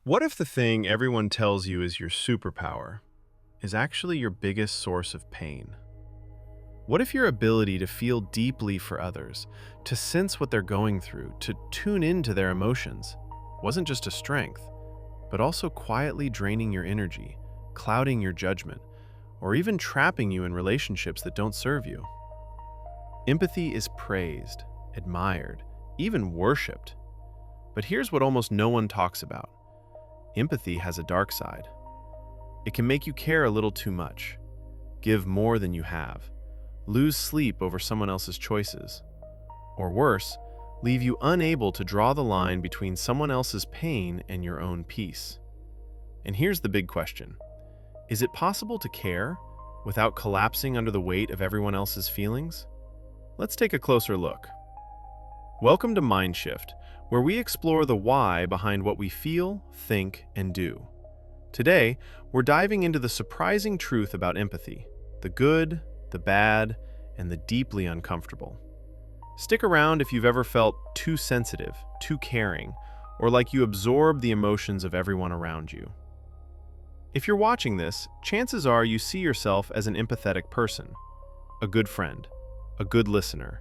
What if the thing everyone tells you is your superpower is actually your biggest source of pain? What if your ability to feel deeply for others, to sense what they're going through, to tune into their emotions, wasn't just a strength, but also quietly draining your energy, clouding your judgment, or even trapping you in relationships that don't serve you? Empathy is praised, admired, even worshipped. But here's what almost no one talks about. Empathy has a dark side. It can make you care a little too much, give more than you have, lose sleep over someone else's choices, or worse, leave you unable to draw the line between someone else's pain and your own peace. And here's the big question. Is it possible to care without collapsing under the weight of everyone else's feelings? Let's take a closer look. Welcome to MindShift, where we explore the why behind what we feel, think, and do. Today, we're diving into the surprising truth about empathy, the good, the bad, and the deeply uncomfortable. Stick around if you've ever felt too sensitive, too caring, or like you absorb the emotions of everyone around you. If you're watching this, chances are you see yourself as an empathetic person, a good friend, a good listener,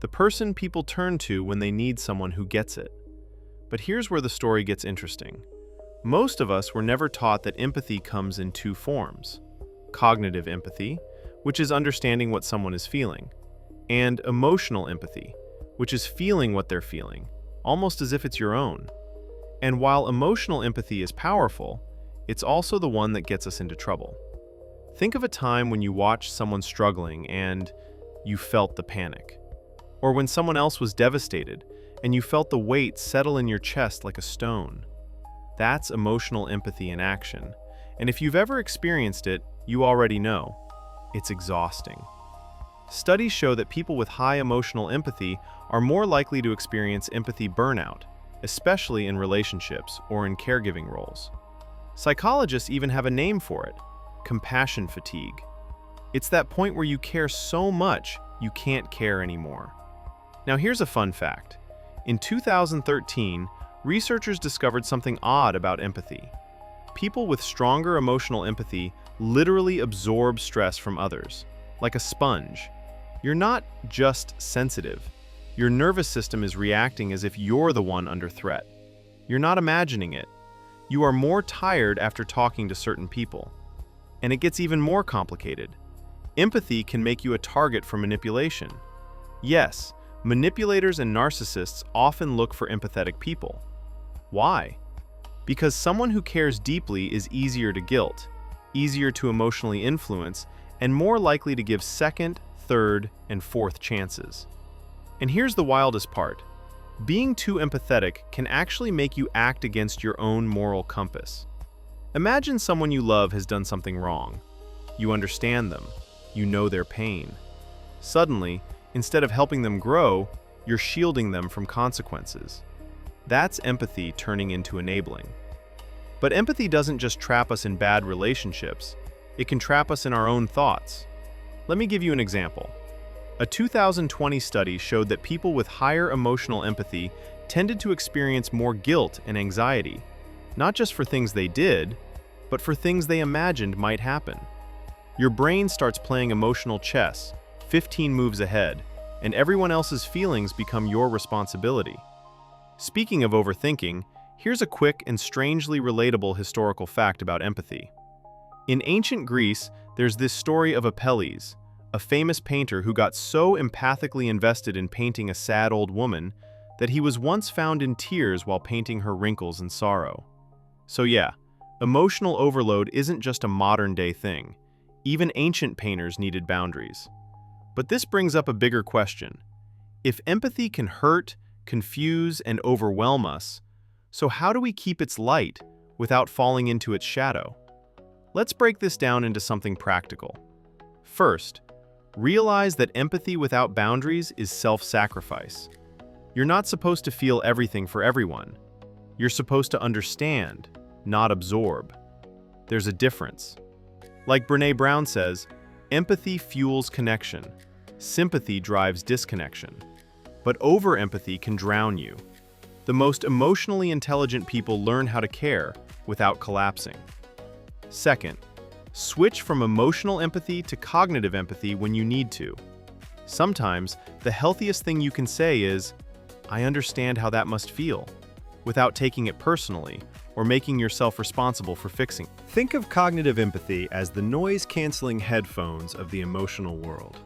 the person people turn to when they need someone who gets it. But here's where the story gets interesting. Most of us were never taught that empathy comes in two forms: cognitive empathy, which is understanding what someone is feeling, and emotional empathy, which is feeling what they're feeling, almost as if it's your own. And while emotional empathy is powerful, it's also the one that gets us into trouble. Think of a time when you watched someone struggling and you felt the panic. Or when someone else was devastated and you felt the weight settle in your chest like a stone. That's emotional empathy in action. And if you've ever experienced it, you already know. It's exhausting. Studies show that people with high emotional empathy are more likely to experience empathy burnout, especially in relationships or in caregiving roles. Psychologists even have a name for it: compassion fatigue. It's that point where you care so much you can't care anymore. Now here's a fun fact. In 2013, researchers discovered something odd about empathy. People with stronger emotional empathy literally absorb stress from others, like a sponge. You're not just sensitive. Your nervous system is reacting as if you're the one under threat. You're not imagining it. You are more tired after talking to certain people. And it gets even more complicated. Empathy can make you a target for manipulation. Yes, manipulators and narcissists often look for empathetic people. Why? Because someone who cares deeply is easier to guilt, easier to emotionally influence, and more likely to give second, third, and fourth chances. And here's the wildest part. Being too empathetic can actually make you act against your own moral compass. Imagine someone you love has done something wrong. You understand them. You know their pain. Suddenly, instead of helping them grow, you're shielding them from consequences. That's empathy turning into enabling. But empathy doesn't just trap us in bad relationships, it can trap us in our own thoughts. Let me give you an example. A 2020 study showed that people with higher emotional empathy tended to experience more guilt and anxiety, not just for things they did, but for things they imagined might happen. Your brain starts playing emotional chess, 15 moves ahead, and everyone else's feelings become your responsibility. Speaking of overthinking, here's a quick and strangely relatable historical fact about empathy. In ancient Greece, there's this story of Apelles, a famous painter who got so empathically invested in painting a sad old woman that he was once found in tears while painting her wrinkles and sorrow. So yeah, emotional overload isn't just a modern-day thing. Even ancient painters needed boundaries. But this brings up a bigger question. If empathy can hurt, confuse, and overwhelm us, so how do we keep its light without falling into its shadow? Let's break this down into something practical. First, realize that empathy without boundaries is self-sacrifice. You're not supposed to feel everything for everyone. You're supposed to understand, not absorb. There's a difference. Like Brené Brown says, empathy fuels connection. Sympathy drives disconnection. But over-empathy can drown you. The most emotionally intelligent people learn how to care without collapsing. Second, switch from emotional empathy to cognitive empathy when you need to. Sometimes, the healthiest thing you can say is, "I understand how that must feel," without taking it personally or making yourself responsible for fixing it. Think of cognitive empathy as the noise-canceling headphones of the emotional world.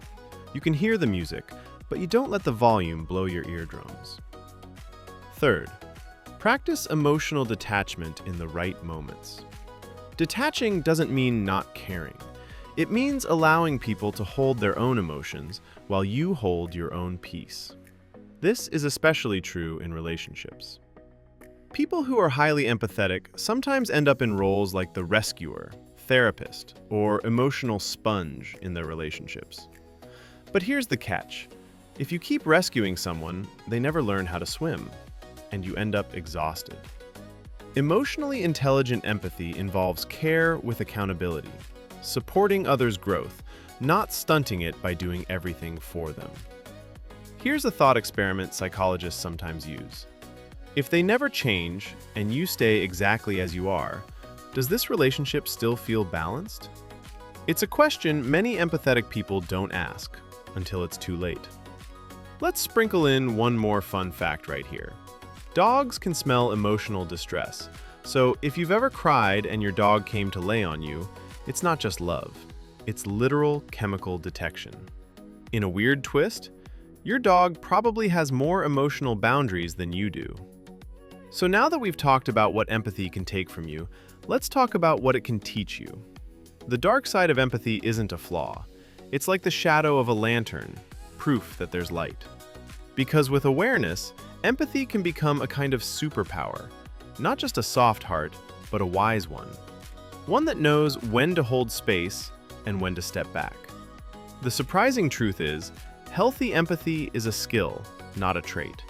You can hear the music, but you don't let the volume blow your eardrums. Third, practice emotional detachment in the right moments. Detaching doesn't mean not caring. It means allowing people to hold their own emotions while you hold your own peace. This is especially true in relationships. People who are highly empathetic sometimes end up in roles like the rescuer, therapist, or emotional sponge in their relationships. But here's the catch. If you keep rescuing someone, they never learn how to swim, and you end up exhausted. Emotionally intelligent empathy involves care with accountability, supporting others' growth, not stunting it by doing everything for them. Here's a thought experiment psychologists sometimes use. If they never change and you stay exactly as you are, does this relationship still feel balanced? It's a question many empathetic people don't ask until it's too late. Let's sprinkle in one more fun fact right here. Dogs can smell emotional distress, so if you've ever cried and your dog came to lay on you, it's not just love, it's literal chemical detection. In a weird twist, your dog probably has more emotional boundaries than you do. So now that we've talked about what empathy can take from you, let's talk about what it can teach you. The dark side of empathy isn't a flaw. It's like the shadow of a lantern, proof that there's light. Because with awareness, empathy can become a kind of superpower, not just a soft heart, but a wise one. One that knows when to hold space and when to step back. The surprising truth is, healthy empathy is a skill, not a trait.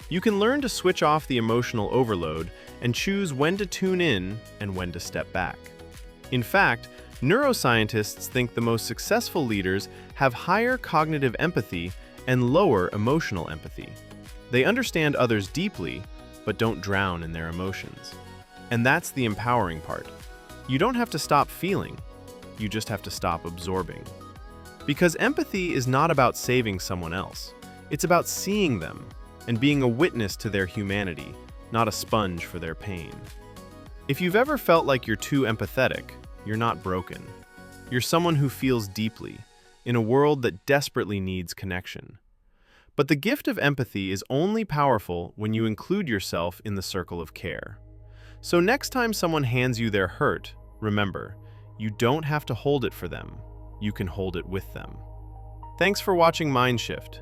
You can learn to switch off the emotional overload and choose when to tune in and when to step back. In fact, neuroscientists think the most successful leaders have higher cognitive empathy and lower emotional empathy. They understand others deeply, but don't drown in their emotions. And that's the empowering part. You don't have to stop feeling, you just have to stop absorbing. Because empathy is not about saving someone else. It's about seeing them and being a witness to their humanity, not a sponge for their pain. If you've ever felt like you're too empathetic, you're not broken. You're someone who feels deeply, in a world that desperately needs connection. But the gift of empathy is only powerful when you include yourself in the circle of care. So next time someone hands you their hurt, remember, you don't have to hold it for them. You can hold it with them. Thanks for watching MindShift.